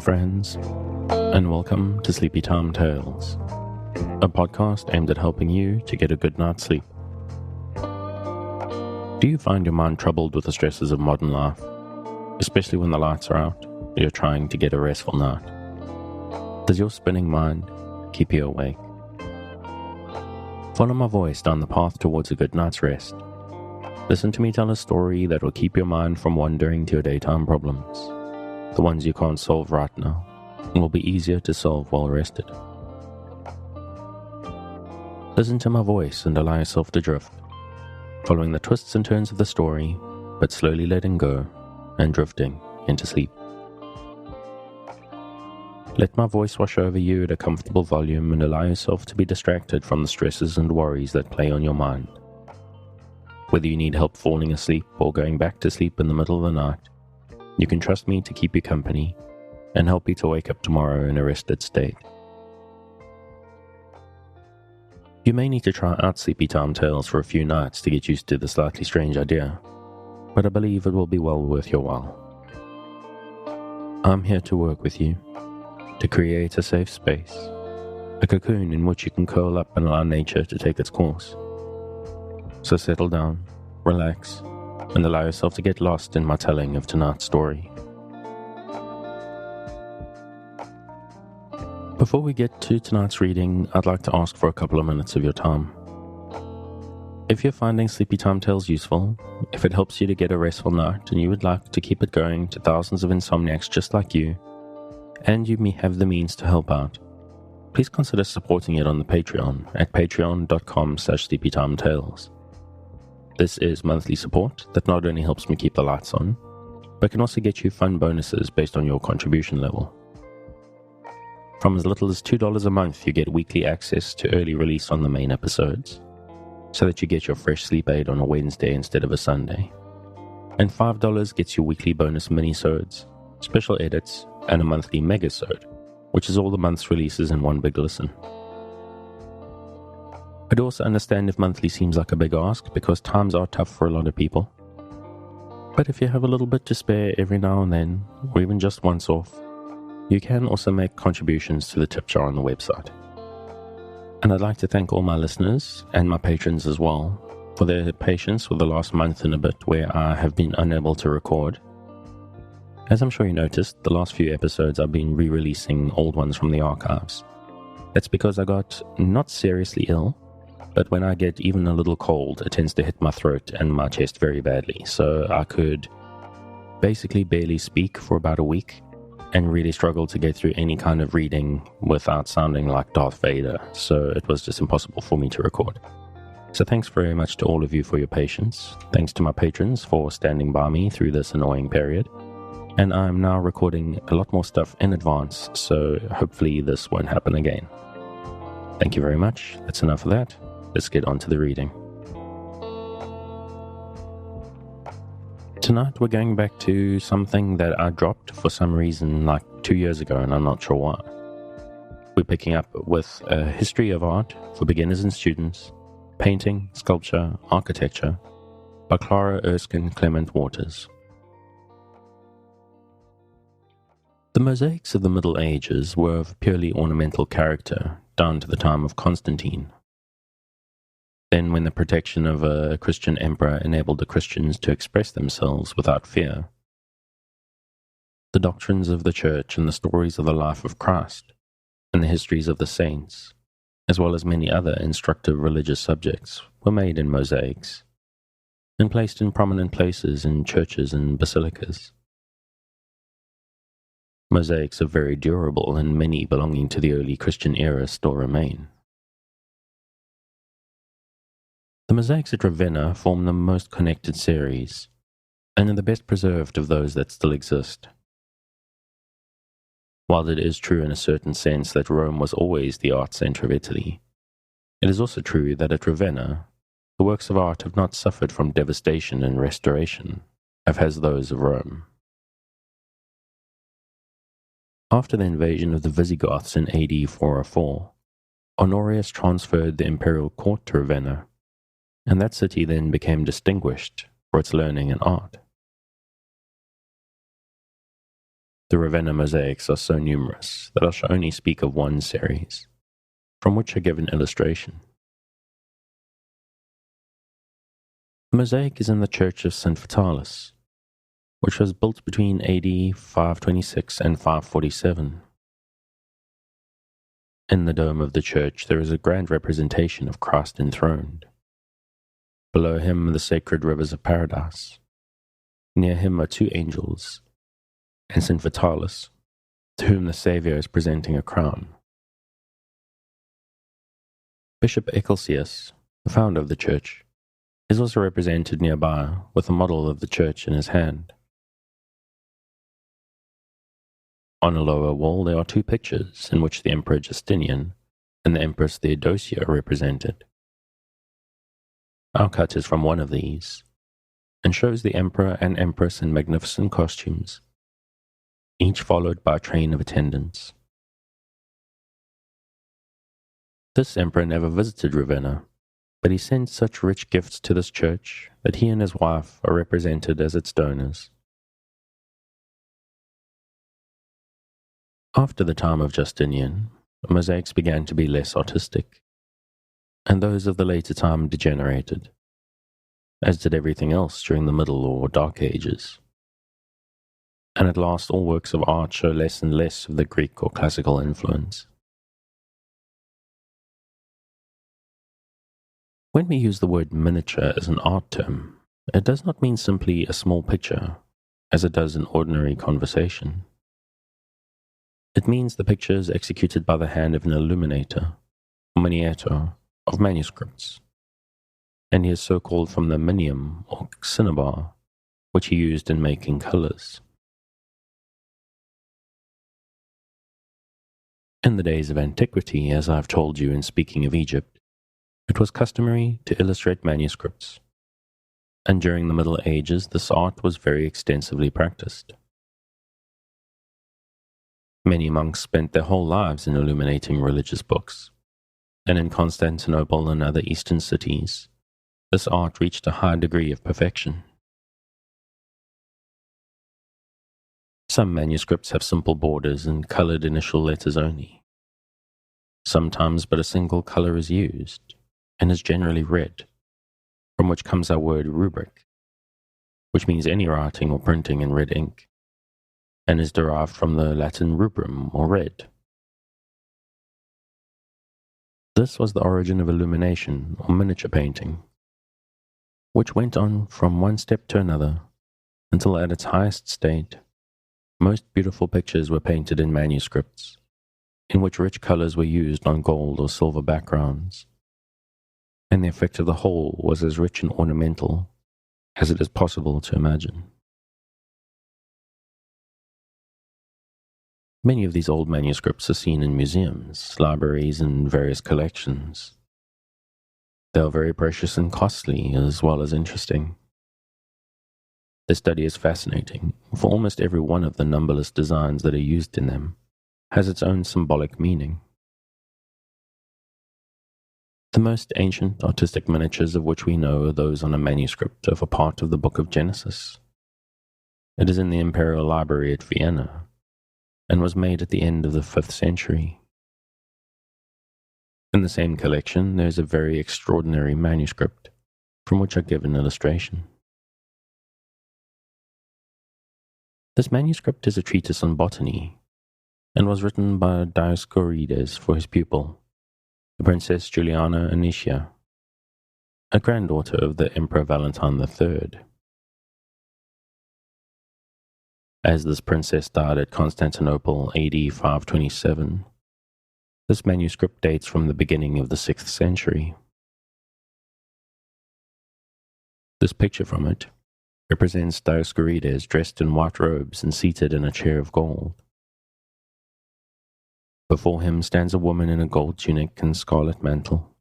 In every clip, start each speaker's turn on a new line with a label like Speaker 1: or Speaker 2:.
Speaker 1: friends, and welcome to Sleepy Time Tales, a podcast aimed at helping you to get a good night's sleep. Do you find your mind troubled with the stresses of modern life, especially when the lights are out and you're trying to get a restful night? Does your spinning mind keep you awake? Follow my voice down the path towards a good night's rest. Listen to me tell a story that will keep your mind from wandering to your daytime problems, the ones you can't solve right now, and will be easier to solve while rested. Listen to my voice and allow yourself to drift, following the twists and turns of the story, but slowly letting go and drifting into sleep. Let my voice wash over you at a comfortable volume and allow yourself to be distracted from the stresses and worries that play on your mind. Whether you need help falling asleep or going back to sleep in the middle of the night, you can trust me to keep you company and help you to wake up tomorrow in a rested state. You may need to try out Sleepy Time Tales for a few nights to get used to the slightly strange idea, but I believe it will be well worth your while. I'm here to work with you, to create a safe space, a cocoon in which you can curl up and allow nature to take its course. So settle down, relax, and allow yourself to get lost in my telling of tonight's story. Before we get to tonight's reading, I'd like to ask for a couple of minutes of your time. If you're finding Sleepy Time Tales useful, if it helps you to get a restful night and you would like to keep it going to thousands of insomniacs just like you, and you may have the means to help out, please consider supporting it on the Patreon at patreon.com/sleepytimetales. This is monthly support that not only helps me keep the lights on, but can also get you fun bonuses based on your contribution level. From as little as $2 a month, you get weekly access to early release on the main episodes, so that you get your fresh sleep aid on a Wednesday instead of a Sunday. And $5 gets you weekly bonus minisodes, special edits, and a monthly megasode, which is all the month's releases in one big listen. I'd also understand if monthly seems like a big ask because times are tough for a lot of people. But if you have a little bit to spare every now and then, or even just once off, you can also make contributions to the tip jar on the website. And I'd like to thank all my listeners and my patrons as well for their patience with the last month and a bit where I have been unable to record. As I'm sure you noticed, the last few episodes I've been re-releasing old ones from the archives. That's because I got not seriously ill, but when I get even a little cold, it tends to hit my throat and my chest very badly, so I could basically barely speak for about a week and really struggled to get through any kind of reading without sounding like Darth Vader, so it was just impossible for me to record. So thanks very much to all of you for your patience. Thanks to my patrons for standing by me through this annoying period. And I'm now recording a lot more stuff in advance, so hopefully this won't happen again. Thank you very much. That's enough of that. Let's get on to the reading. Tonight we're going back to something that I dropped for some reason like 2 years ago, and I'm not sure why. We're picking up with a history of art for beginners and students, painting, sculpture, architecture, by Clara Erskine Clement Waters. The mosaics of the Middle Ages were of purely ornamental character down to the time of Constantine. Then, when the protection of a Christian emperor enabled the Christians to express themselves without fear, the doctrines of the Church and the stories of the life of Christ and the histories of the saints, as well as many other instructive religious subjects, were made in mosaics and placed in prominent places in churches and basilicas. Mosaics are very durable, and many belonging to the early Christian era still remain. The mosaics at Ravenna form the most connected series, and are the best preserved of those that still exist. While it is true in a certain sense that Rome was always the art center of Italy, it is also true that at Ravenna, the works of art have not suffered from devastation and restoration, as has those of Rome. After the invasion of the Visigoths in AD 404, Honorius transferred the imperial court to Ravenna, and that city then became distinguished for its learning and art. The Ravenna mosaics are so numerous that I shall only speak of one series, from which I give an illustration. The mosaic is in the church of St. Vitalis, which was built between AD 526 and 547. In the dome of the church there is a grand representation of Christ enthroned. Below him are the sacred rivers of paradise. Near him are two angels, and St. Vitalis, to whom the Saviour is presenting a crown. Bishop Ecclesias, the founder of the church, is also represented nearby with a model of the church in his hand. On a lower wall there are two pictures in which the Emperor Justinian and the Empress Theodosia are represented. Our cut is from one of these, and shows the Emperor and Empress in magnificent costumes, each followed by a train of attendants. This emperor never visited Ravenna, but he sent such rich gifts to this church that he and his wife are represented as its donors. After the time of Justinian, mosaics began to be less artistic, and those of the later time degenerated, as did everything else during the Middle or Dark Ages. And at last all works of art show less and less of the Greek or classical influence. When we use the word miniature as an art term, it does not mean simply a small picture, as it does in ordinary conversation. It means the pictures executed by the hand of an illuminator, or maniator, of manuscripts, and he is so called from the minium or cinnabar, which he used in making colours. In the days of antiquity, as I have told you in speaking of Egypt, it was customary to illustrate manuscripts, and during the Middle Ages this art was very extensively practiced. Many monks spent their whole lives in illuminating religious books, and in Constantinople and other eastern cities, this art reached a high degree of perfection. Some manuscripts have simple borders and colored initial letters only. Sometimes but a single color is used, and is generally red, from which comes our word rubric, which means any writing or printing in red ink, and is derived from the Latin rubrum, or red. This was the origin of illumination, or miniature painting, which went on from one step to another, until at its highest state, most beautiful pictures were painted in manuscripts, in which rich colors were used on gold or silver backgrounds, and the effect of the whole was as rich and ornamental as it is possible to imagine. Many of these old manuscripts are seen in museums, libraries, and various collections. They are very precious and costly, as well as interesting. The study is fascinating, for almost every one of the numberless designs that are used in them has its own symbolic meaning. The most ancient artistic miniatures of which we know are those on a manuscript of a part of the Book of Genesis. It is in the Imperial Library at Vienna, and was made at the end of the 5th century. In the same collection there is a very extraordinary manuscript, from which I give an illustration. This manuscript is a treatise on botany, and was written by Dioscorides for his pupil, the Princess Juliana Anicia, a granddaughter of the Emperor Valentine III. As this princess died at Constantinople AD 527, this manuscript dates from the beginning of the 6th century. This picture from it represents Dioscorides dressed in white robes and seated in a chair of gold. Before him stands a woman in a gold tunic and scarlet mantle,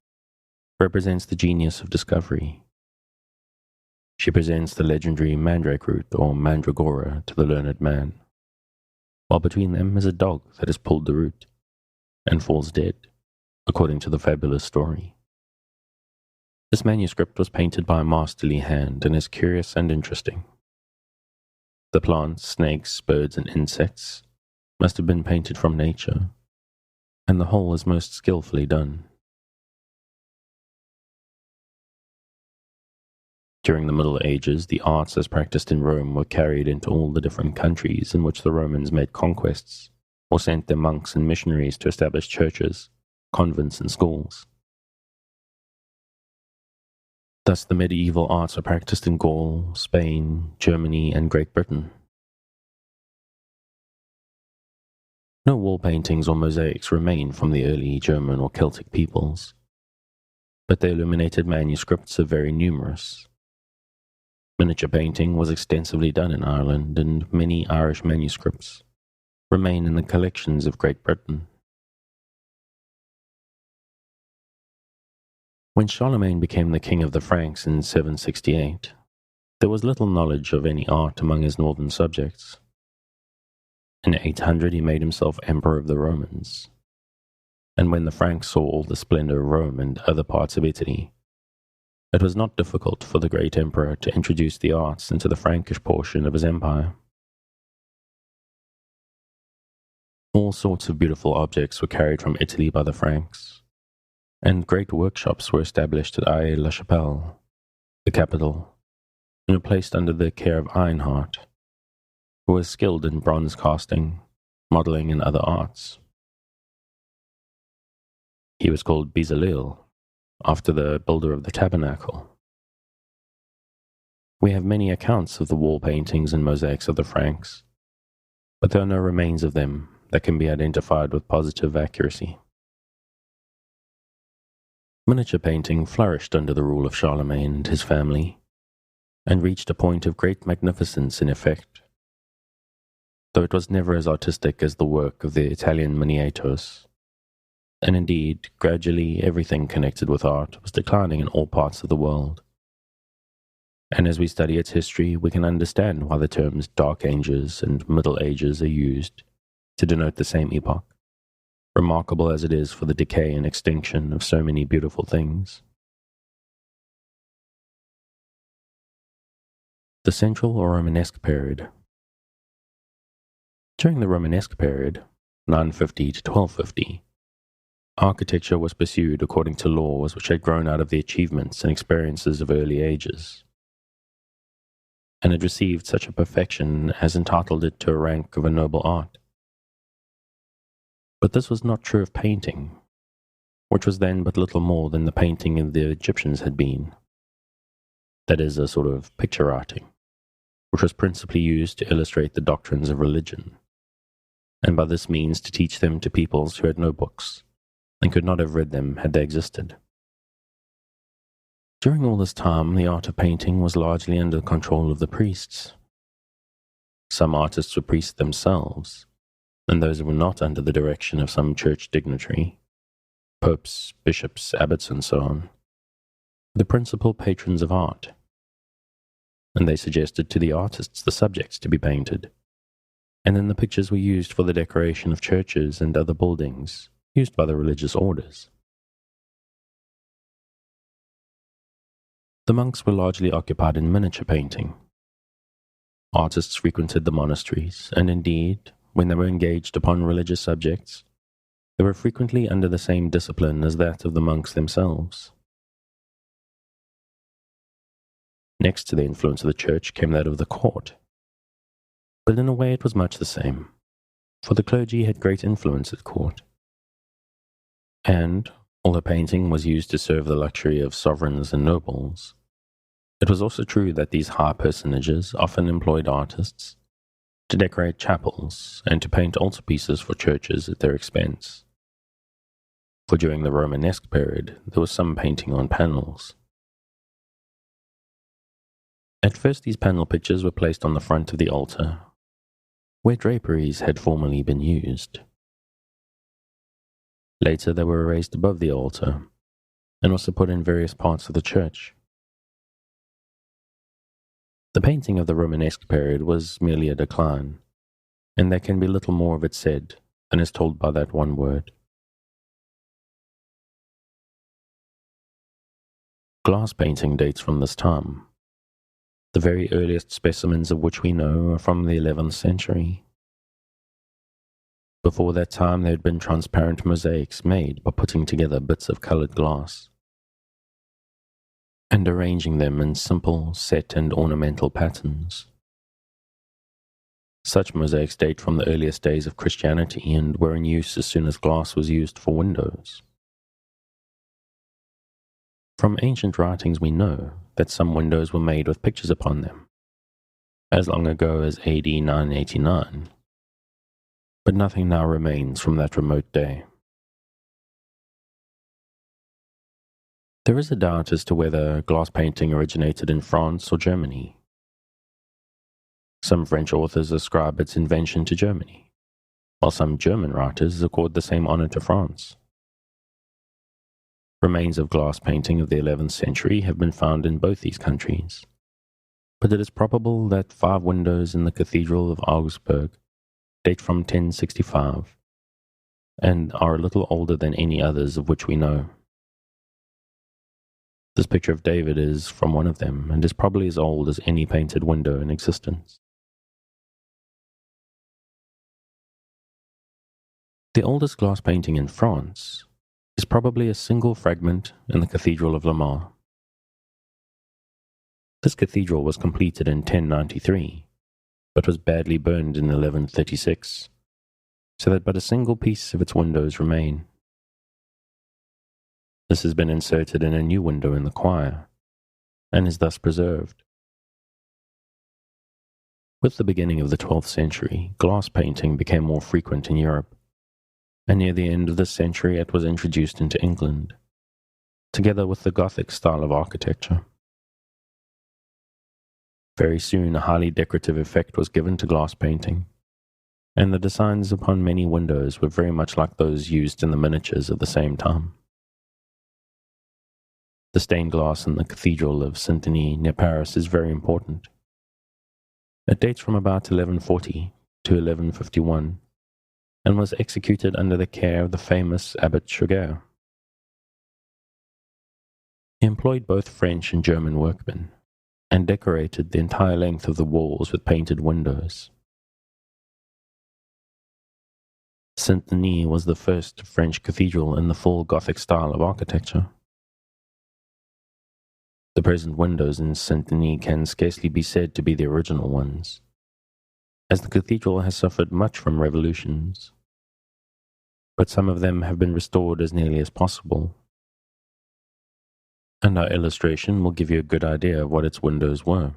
Speaker 1: represents the genius of discovery. She presents the legendary mandrake root or mandragora to the learned man, while between them is a dog that has pulled the root and falls dead, according to the fabulous story. This manuscript was painted by a masterly hand and is curious and interesting. The plants, snakes, birds, and insects must have been painted from nature, and the whole is most skillfully done. During the Middle Ages, the arts as practiced in Rome were carried into all the different countries in which the Romans made conquests, or sent their monks and missionaries to establish churches, convents, and schools. Thus the medieval arts were practiced in Gaul, Spain, Germany, and Great Britain. No wall paintings or mosaics remain from the early German or Celtic peoples, but the illuminated manuscripts are very numerous. Miniature painting was extensively done in Ireland, and many Irish manuscripts remain in the collections of Great Britain. When Charlemagne became the king of the Franks in 768, there was little knowledge of any art among his northern subjects. In 800 he made himself emperor of the Romans, and when the Franks saw all the splendor of Rome and other parts of Italy, it was not difficult for the great emperor to introduce the arts into the Frankish portion of his empire. All sorts of beautiful objects were carried from Italy by the Franks, and great workshops were established at Aix-la-Chapelle, the capital, and were placed under the care of Einhard, who was skilled in bronze casting, modeling, and other arts. He was called Bezaleel, after the builder of the tabernacle. We have many accounts of the wall paintings and mosaics of the Franks, but there are no remains of them that can be identified with positive accuracy. Miniature painting flourished under the rule of Charlemagne and his family, and reached a point of great magnificence in effect, though it was never as artistic as the work of the Italian miniatures. And indeed, gradually everything connected with art was declining in all parts of the world. And as we study its history, we can understand why the terms Dark Ages and Middle Ages are used to denote the same epoch, remarkable as it is for the decay and extinction of so many beautiful things. The Central or Romanesque period. During the Romanesque period, 950 to 1250, architecture was pursued according to laws which had grown out of the achievements and experiences of early ages, and had received such a perfection as entitled it to a rank of a noble art. But this was not true of painting, which was then but little more than the painting of the Egyptians had been. That is, a sort of picture writing, which was principally used to illustrate the doctrines of religion, and by this means to teach them to peoples who had no books, and could not have read them had they existed. During all this time, the art of painting was largely under the control of the priests. Some artists were priests themselves, and those were not under the direction of some church dignitary, popes, bishops, abbots, and so on, the principal patrons of art, and they suggested to the artists the subjects to be painted, and then the pictures were used for the decoration of churches and other buildings used by the religious orders. The monks were largely occupied in miniature painting. Artists frequented the monasteries, and indeed, when they were engaged upon religious subjects, they were frequently under the same discipline as that of the monks themselves. Next to the influence of the church came that of the court, but in a way it was much the same, for the clergy had great influence at court. And, although painting was used to serve the luxury of sovereigns and nobles, it was also true that these high personages often employed artists to decorate chapels and to paint altarpieces for churches at their expense. For during the Romanesque period, there was some painting on panels. At first these panel pictures were placed on the front of the altar, where draperies had formerly been used. Later they were raised above the altar, and also put in various parts of the church. The painting of the Romanesque period was merely a decline, and there can be little more of it said than is told by that one word. Glass painting dates from this time. The very earliest specimens of which we know are from the 11th century. Before that time, there had been transparent mosaics made by putting together bits of colored glass and arranging them in simple set and ornamental patterns. Such mosaics date from the earliest days of Christianity and were in use as soon as glass was used for windows. From ancient writings we know that some windows were made with pictures upon them, as long ago as AD 989, but nothing now remains from that remote day. There is a doubt as to whether glass painting originated in France or Germany. Some French authors ascribe its invention to Germany, while some German writers accord the same honor to France. Remains of glass painting of the 11th century have been found in both these countries, but it is probable that 5 windows in the Cathedral of Augsburg date from 1065 and are a little older than any others of which we know. This picture of David is from one of them and is probably as old as any painted window in existence. The oldest glass painting in France is probably a single fragment in the Cathedral of Le Mans. This cathedral was completed in 1093, but was badly burned in 1136, so that but a single piece of its windows remain. This has been inserted in a new window in the choir, and is thus preserved. With the beginning of the 12th century, glass painting became more frequent in Europe, and near the end of this century it was introduced into England, together with the Gothic style of architecture. Very soon a highly decorative effect was given to glass painting, and the designs upon many windows were very much like those used in the miniatures of the same time. The stained glass in the Cathedral of Saint-Denis near Paris is very important. It dates from about 1140 to 1151, and was executed under the care of the famous Abbot Suger. He employed both French and German workmen, and decorated the entire length of the walls with painted windows. Saint-Denis was the first French cathedral in the full Gothic style of architecture. The present windows in Saint-Denis can scarcely be said to be the original ones, as the cathedral has suffered much from revolutions, but some of them have been restored as nearly as possible, and our illustration will give you a good idea of what its windows were.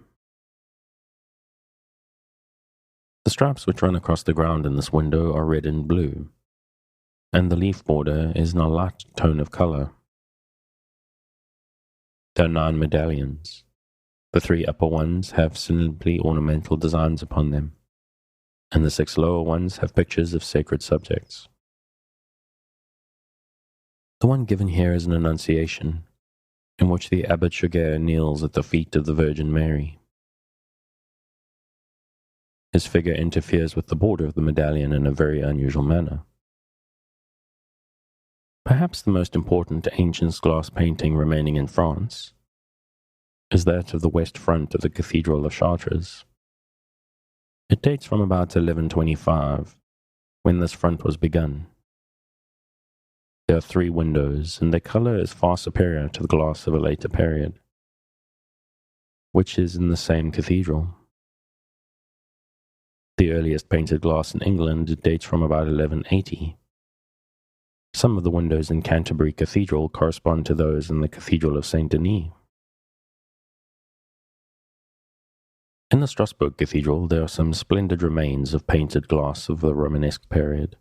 Speaker 1: The stripes which run across the ground in this window are red and blue, and the leaf border is in a light tone of color. There are 9 medallions. The 3 upper ones have simply ornamental designs upon them, and the 6 lower ones have pictures of sacred subjects. The one given here is an Annunciation, in which the Abbot Suger kneels at the feet of the Virgin Mary. His figure interferes with the border of the medallion in a very unusual manner. Perhaps the most important ancient glass painting remaining in France is that of the west front of the Cathedral of Chartres. It dates from about 1125, when this front was begun. There are 3 windows, and their color is far superior to the glass of a later period, which is in the same cathedral. The earliest painted glass in England dates from about 1180. Some of the windows in Canterbury Cathedral correspond to those in the Cathedral of Saint-Denis. In the Strasbourg Cathedral there are some splendid remains of painted glass of the Romanesque period,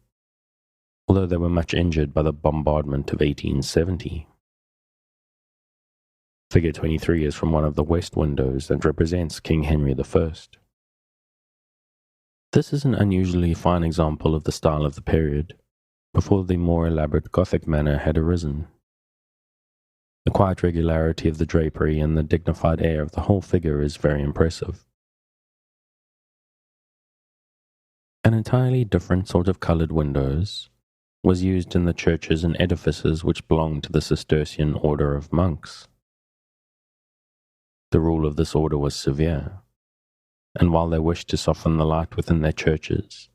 Speaker 1: although they were much injured by the bombardment of 1870. Figure 23 is from one of the west windows and represents King Henry I. This is an unusually fine example of the style of the period, before the more elaborate Gothic manner had arisen. The quiet regularity of the drapery and the dignified air of the whole figure is very impressive. An entirely different sort of coloured windows was used in the churches and edifices which belonged to the Cistercian order of monks. The rule of this order was severe, and while they wished to soften the light within their churches,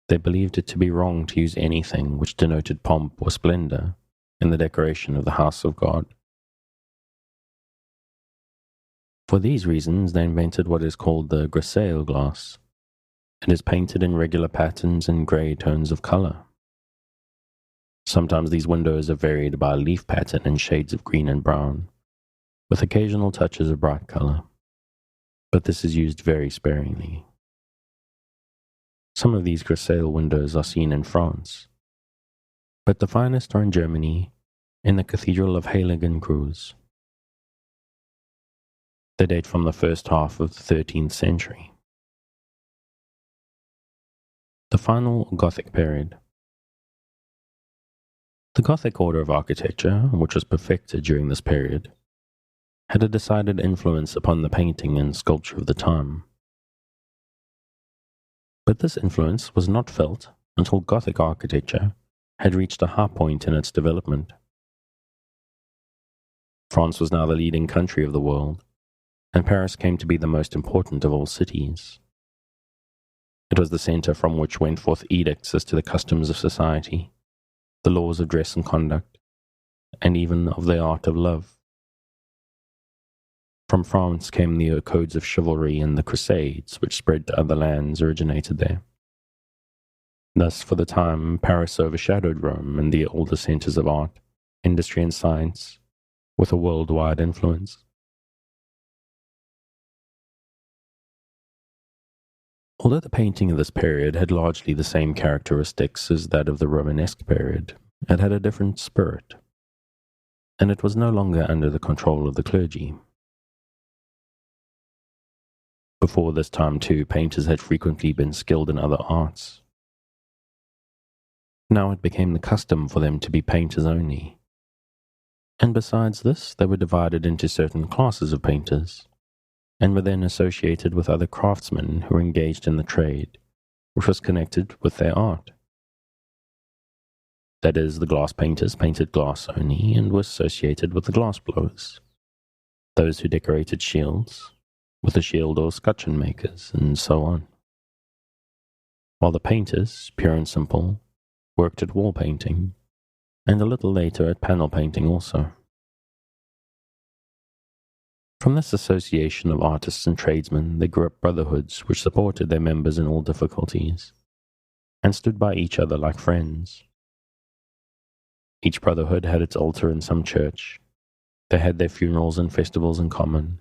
Speaker 1: they believed it to be wrong to use anything which denoted pomp or splendor in the decoration of the house of God. For these reasons, they invented what is called the grisaille glass. It is painted in regular patterns and grey tones of color. Sometimes these windows are varied by a leaf pattern in shades of green and brown, with occasional touches of bright color, but this is used very sparingly. Some of these grisaille windows are seen in France, but the finest are in Germany, in the Cathedral of Heiligenkreuz. They date from the first half of the 13th century. The final Gothic period. The Gothic order of architecture, which was perfected during this period, had a decided influence upon the painting and sculpture of the time. But this influence was not felt until Gothic architecture had reached a high point in its development. France was now the leading country of the world, and Paris came to be the most important of all cities. It was the center from which went forth edicts as to the customs of society, the laws of dress and conduct, and even of the art of love. From France came the codes of chivalry, and the Crusades, which spread to other lands, originated there. Thus, for the time, Paris overshadowed Rome and the older centers of art, industry, and science, with a worldwide influence. Although the painting of this period had largely the same characteristics as that of the Romanesque period, it had a different spirit, and it was no longer under the control of the clergy. Before this time, too, painters had frequently been skilled in other arts. Now it became the custom for them to be painters only. And besides this, they were divided into certain classes of painters, and were then associated with other craftsmen who were engaged in the trade, which was connected with their art. That is, the glass painters painted glass only and were associated with the glass blowers, those who decorated shields, with the shield or scutcheon makers, and so on. While the painters, pure and simple, worked at wall painting, and a little later at panel painting also. From this association of artists and tradesmen, there grew up brotherhoods which supported their members in all difficulties, and stood by each other like friends. Each brotherhood had its altar in some church. They had their funerals and festivals in common,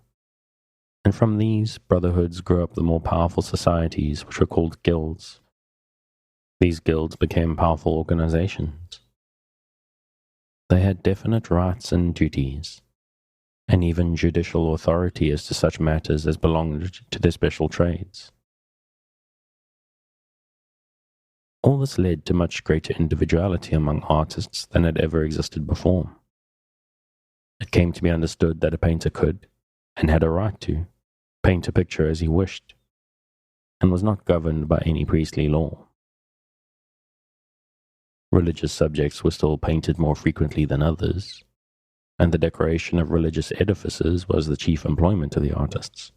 Speaker 1: and from these brotherhoods grew up the more powerful societies, which were called guilds. These guilds became powerful organizations. They had definite rights and duties, and even judicial authority as to such matters as belonged to their special trades. All this led to much greater individuality among artists than had ever existed before. It came to be understood that a painter could, and had a right to, paint a picture as he wished, and was not governed by any priestly law. Religious subjects were still painted more frequently than others, and the decoration of religious edifices was the chief employment of the artists.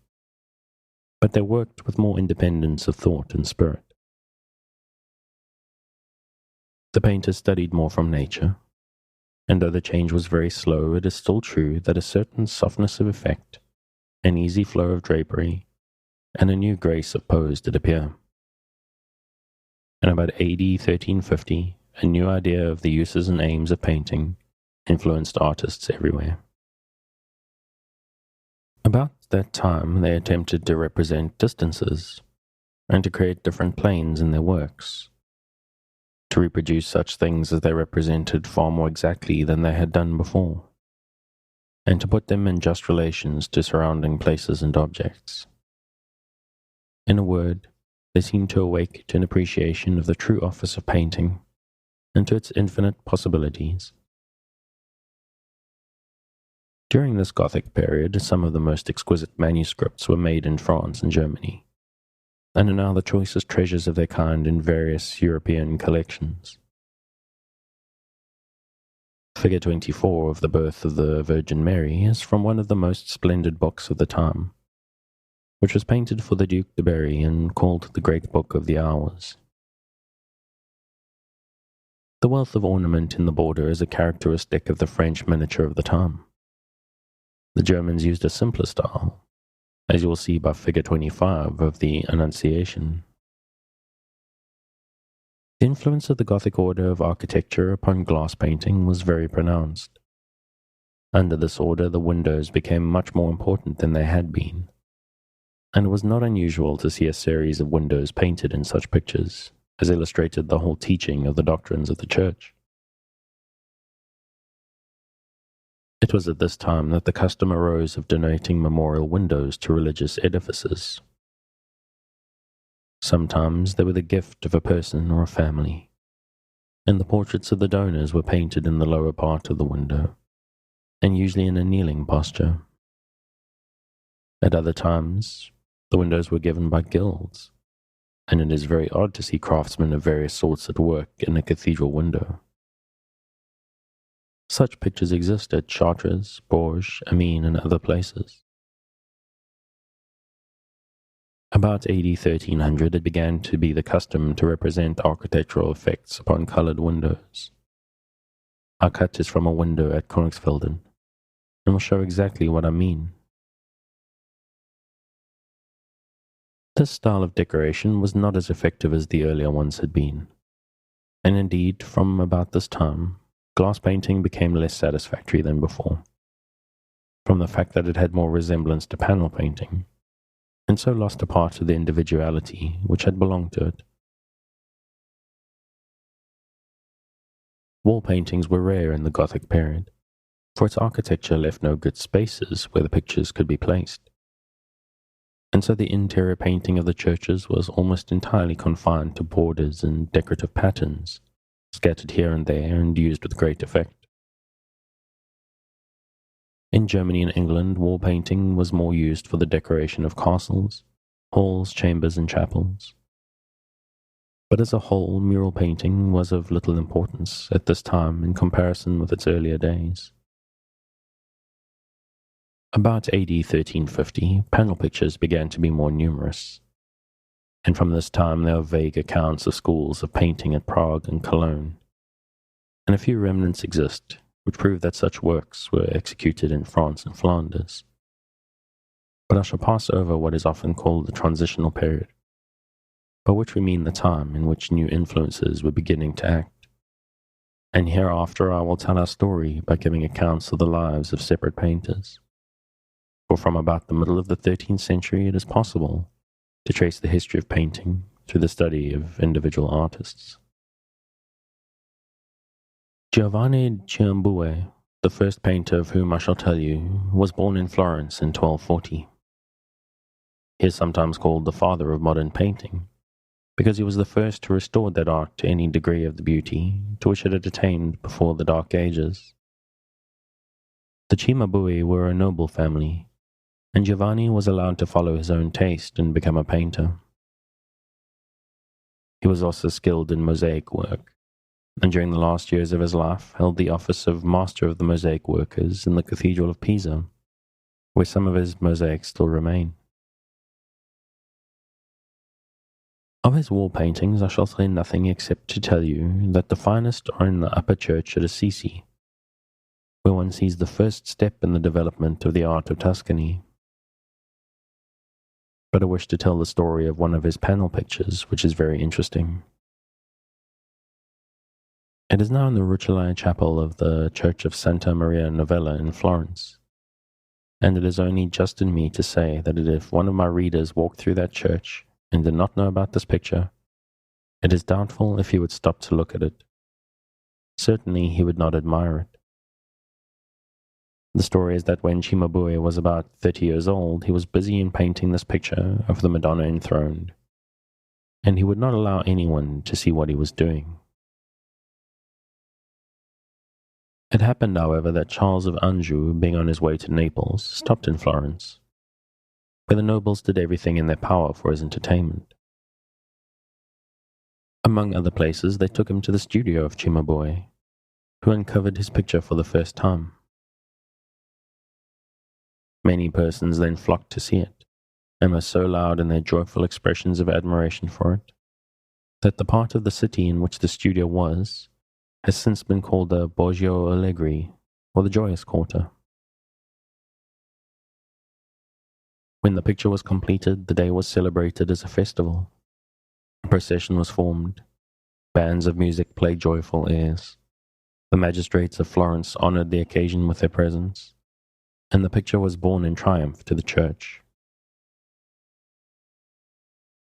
Speaker 1: But they worked with more independence of thought and spirit. The painters studied more from nature, and though the change was very slow, it is still true that a certain softness of effect, an easy flow of drapery, and a new grace of pose did appear. In about AD 1350, a new idea of the uses and aims of painting influenced artists everywhere. About that time, they attempted to represent distances and to create different planes in their works, to reproduce such things as they represented far more exactly than they had done before, and to put them in just relations to surrounding places and objects. In a word, they seemed to awake to an appreciation of the true office of painting and to its infinite possibilities. During this Gothic period, some of the most exquisite manuscripts were made in France and Germany, and are now the choicest treasures of their kind in various European collections. Figure 24 of the birth of the Virgin Mary is from one of the most splendid books of the time, which was painted for the Duke de Berry and called the Great Book of the Hours. The wealth of ornament in the border is a characteristic of the French miniature of the time. The Germans used a simpler style, as you will see by figure 25 of the Annunciation. The influence of the Gothic order of architecture upon glass painting was very pronounced. Under this order, the windows became much more important than they had been, and it was not unusual to see a series of windows painted in such pictures, as illustrated the whole teaching of the doctrines of the Church. It was at this time that the custom arose of donating memorial windows to religious edifices. Sometimes they were the gift of a person or a family, and the portraits of the donors were painted in the lower part of the window, and usually in a kneeling posture. At other times, the windows were given by guilds, and it is very odd to see craftsmen of various sorts at work in a cathedral window. Such pictures exist at Chartres, Bourges, Amiens, and other places. About AD 1300, it began to be the custom to represent architectural effects upon coloured windows. Our cut is from a window at Koningsvelden, and will show exactly what I mean. This style of decoration was not as effective as the earlier ones had been, and indeed, from about this time, glass painting became less satisfactory than before, from the fact that it had more resemblance to panel painting, and so lost a part of the individuality which had belonged to it. Wall paintings were rare in the Gothic period, for its architecture left no good spaces where the pictures could be placed, and so the interior painting of the churches was almost entirely confined to borders and decorative patterns, scattered here and there and used with great effect. In Germany and England, wall painting was more used for the decoration of castles, halls, chambers, and chapels. But as a whole, mural painting was of little importance at this time in comparison with its earlier days. About AD 1350, panel pictures began to be more numerous, and from this time there are vague accounts of schools of painting at Prague and Cologne, and a few remnants exist which prove that such works were executed in France and Flanders. But I shall pass over what is often called the transitional period, by which we mean the time in which new influences were beginning to act, and hereafter I will tell our story by giving accounts of the lives of separate painters. For from about the middle of the 13th century it is possible to trace the history of painting through the study of individual artists. Giovanni Cimabue, the first painter of whom I shall tell you, was born in Florence in 1240. He is sometimes called the father of modern painting, because he was the first to restore that art to any degree of the beauty to which it had attained before the Dark Ages. The Cimabue were a noble family, and Giovanni was allowed to follow his own taste and become a painter. He was also skilled in mosaic work, and during the last years of his life held the office of Master of the Mosaic Workers in the Cathedral of Pisa, where some of his mosaics still remain. Of his wall paintings I shall say nothing except to tell you that the finest are in the upper church at Assisi, where one sees the first step in the development of the art of Tuscany. But I wish to tell the story of one of his panel pictures, which is very interesting. It is now in the Rucellai chapel of the Church of Santa Maria Novella in Florence, and it is only just in me to say that if one of my readers walked through that church and did not know about this picture, it is doubtful if he would stop to look at it. Certainly he would not admire it. The story is that when Cimabue was about 30 years old, he was busy in painting this picture of the Madonna enthroned, and he would not allow anyone to see what he was doing. It happened, however, that Charles of Anjou, being on his way to Naples, stopped in Florence, where the nobles did everything in their power for his entertainment. Among other places, they took him to the studio of Cimabue, who uncovered his picture for the first time. Many persons then flocked to see it, and were so loud in their joyful expressions of admiration for it, that the part of the city in which the studio was has since been called the Borgio Allegri, or the Joyous Quarter. When the picture was completed, the day was celebrated as a festival. A procession was formed. Bands of music played joyful airs. The magistrates of Florence honored the occasion with their presence, and the picture was borne in triumph to the church.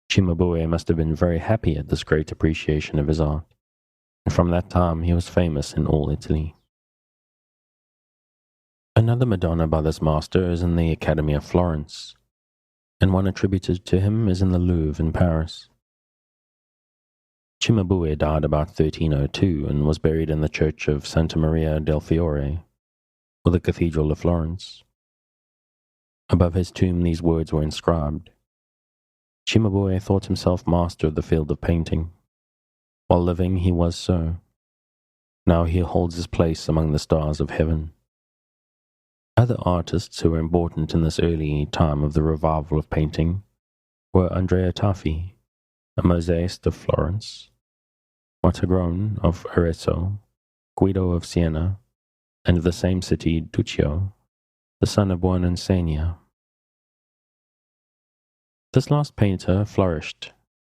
Speaker 1: Cimabue must have been very happy at this great appreciation of his art, and from that time he was famous in all Italy. Another Madonna by this master is in the Academy of Florence, and one attributed to him is in the Louvre in Paris. Cimabue died about 1302 and was buried in the church of Santa Maria del Fiore, or the Cathedral of Florence. Above his tomb these words were inscribed: Cimabue thought himself master of the field of painting. While living he was so. Now he holds his place among the stars of heaven. Other artists who were important in this early time of the revival of painting were Andrea Tafi, a mosaicist of Florence, Martagrone of Arezzo, Guido of Siena, and of the same city Duccio, the son of Buoninsegna. This last painter flourished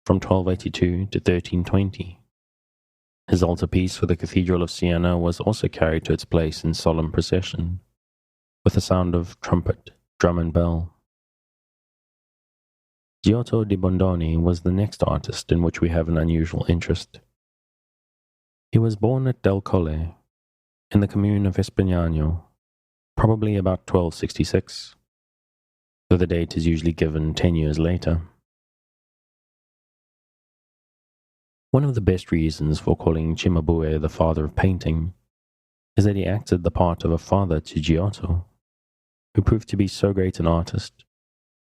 Speaker 1: from 1282 to 1320. His altarpiece for the Cathedral of Siena was also carried to its place in solemn procession, with the sound of trumpet, drum and bell. Giotto di Bondone was the next artist in which we have an unusual interest. He was born at Del Colle, in the commune of Vespignano, probably about 1266, though the date is usually given 10 years later. One of the best reasons for calling Cimabue the father of painting is that he acted the part of a father to Giotto, who proved to be so great an artist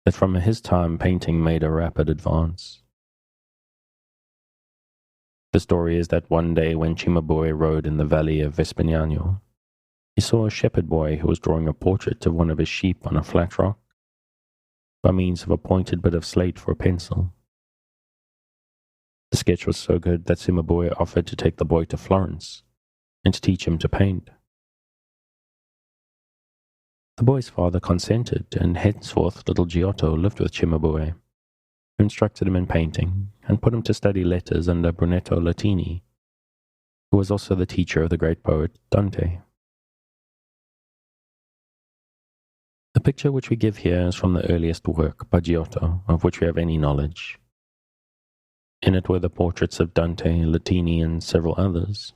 Speaker 1: that from his time painting made a rapid advance. The story is that one day when Cimabue rode in the valley of Vespignano, he saw a shepherd boy who was drawing a portrait of one of his sheep on a flat rock by means of a pointed bit of slate for a pencil. The sketch was so good that Cimabue offered to take the boy to Florence and to teach him to paint. The boy's father consented, and henceforth little Giotto lived with Cimabue, who instructed him in painting and put him to study letters under Brunetto Latini, who was also the teacher of the great poet Dante. The picture which we give here is from the earliest work by Giotto of which we have any knowledge. In it were the portraits of Dante, Latini, and several others.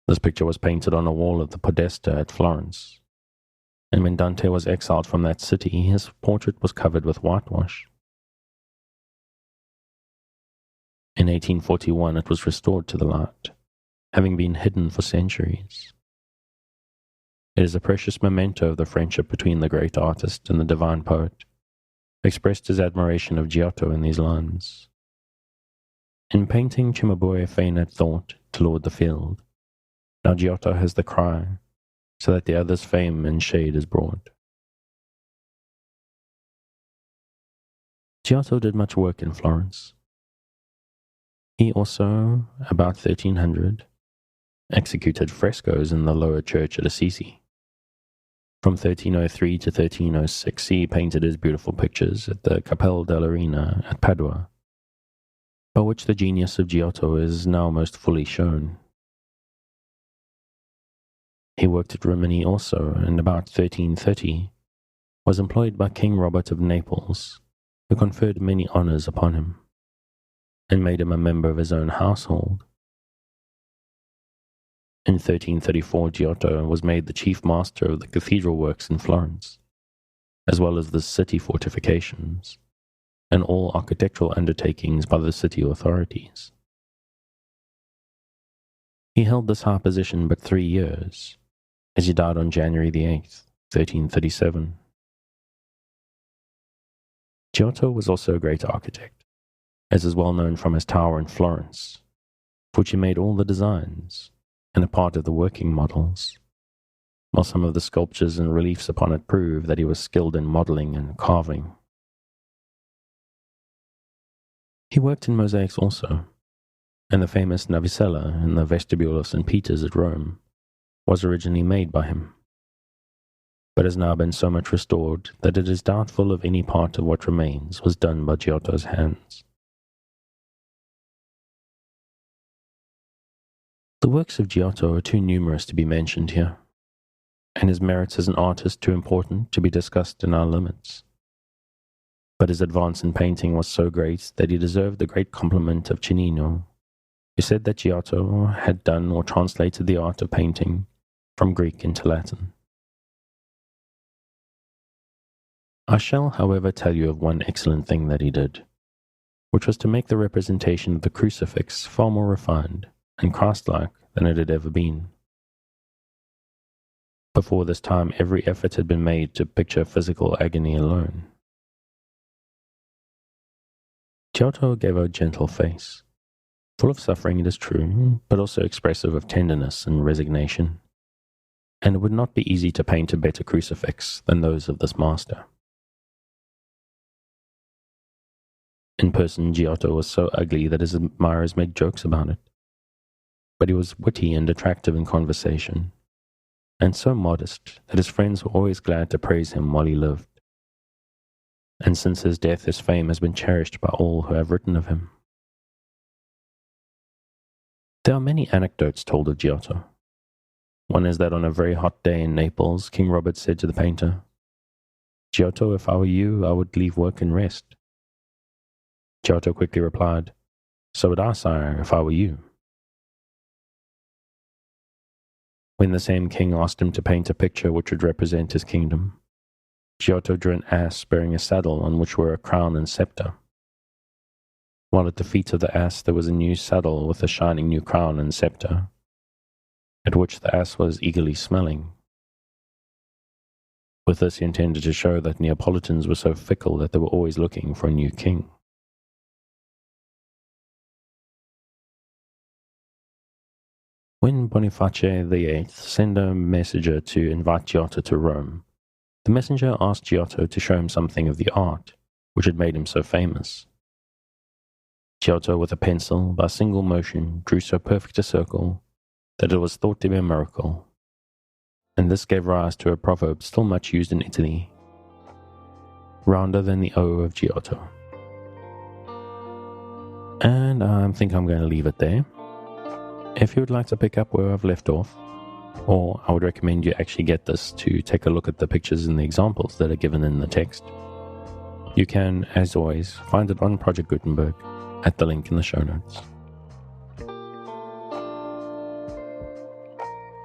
Speaker 1: This picture was painted on a wall of the Podesta at Florence, and when Dante was exiled from that city, his portrait was covered with whitewash. In 1841 it was restored to the light, having been hidden for centuries. It is a precious memento of the friendship between the great artist and the divine poet, who expressed his admiration of Giotto in these lines. In painting, Cimabue fain had thought to lord the field. Now Giotto has the cry, so that the other's fame and shade is brought. Giotto did much work in Florence. He also, about 1300, executed frescoes in the lower church at Assisi. From 1303 to 1306 he painted his beautiful pictures at the Cappella dell'Arena at Padua, by which the genius of Giotto is now most fully shown. He worked at Rimini also, and about 1330 was employed by King Robert of Naples, who conferred many honours upon him, and made him a member of his own household. In 1334 Giotto was made the chief master of the cathedral works in Florence, as well as the city fortifications, and all architectural undertakings by the city authorities. He held this high position but 3 years, as he died on January the 8th, 1337. Giotto was also a great architect, as is well known from his tower in Florence, for which he made all the designs, and a part of the working models, while some of the sculptures and reliefs upon it prove that he was skilled in modeling and carving. He worked in mosaics also, and the famous Navicella in the vestibule of St. Peter's at Rome was originally made by him, but has now been so much restored that it is doubtful if any part of what remains was done by Giotto's hands. The works of Giotto are too numerous to be mentioned here, and his merits as an artist too important to be discussed in our limits. But his advance in painting was so great that he deserved the great compliment of Cennino, who said that Giotto had done or translated the art of painting from Greek into Latin. I shall, however, tell you of one excellent thing that he did, which was to make the representation of the crucifix far more refined and Christ-like than it had ever been. Before this time, every effort had been made to picture physical agony alone. Giotto gave a gentle face, full of suffering, it is true, but also expressive of tenderness and resignation, and it would not be easy to paint a better crucifix than those of this master. In person, Giotto was so ugly that his admirers made jokes about it, but he was witty and attractive in conversation, and so modest that his friends were always glad to praise him while he lived. And since his death, his fame has been cherished by all who have written of him. There are many anecdotes told of Giotto. One is that on a very hot day in Naples, King Robert said to the painter, "Giotto, if I were you, I would leave work and rest." Giotto quickly replied, "So would I, sire, if I were you." When the same king asked him to paint a picture which would represent his kingdom, Giotto drew an ass bearing a saddle on which were a crown and scepter, while at the feet of the ass there was a new saddle with a shining new crown and scepter, at which the ass was eagerly smelling. With this he intended to show that Neapolitans were so fickle that they were always looking for a new king. When Boniface VIII sent a messenger to invite Giotto to Rome, the messenger asked Giotto to show him something of the art which had made him so famous. Giotto, with a pencil, by a single motion, drew so perfect a circle that it was thought to be a miracle, and this gave rise to a proverb still much used in Italy, "Rounder than the O of Giotto." And I think I'm going to leave it there. If you would like to pick up where I've left off, or I would recommend you actually get this to take a look at the pictures and the examples that are given in the text, you can, as always, find it on Project Gutenberg at the link in the show notes.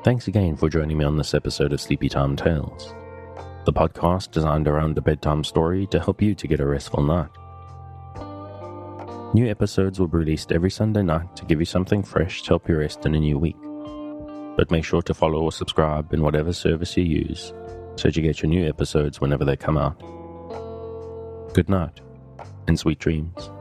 Speaker 1: Thanks again for joining me on this episode of Sleepy Time Tales, the podcast designed around a bedtime story to help you to get a restful night. New episodes will be released every Sunday night to give you something fresh to help you rest in a new week. But make sure to follow or subscribe in whatever service you use so that you get your new episodes whenever they come out. Good night, and sweet dreams.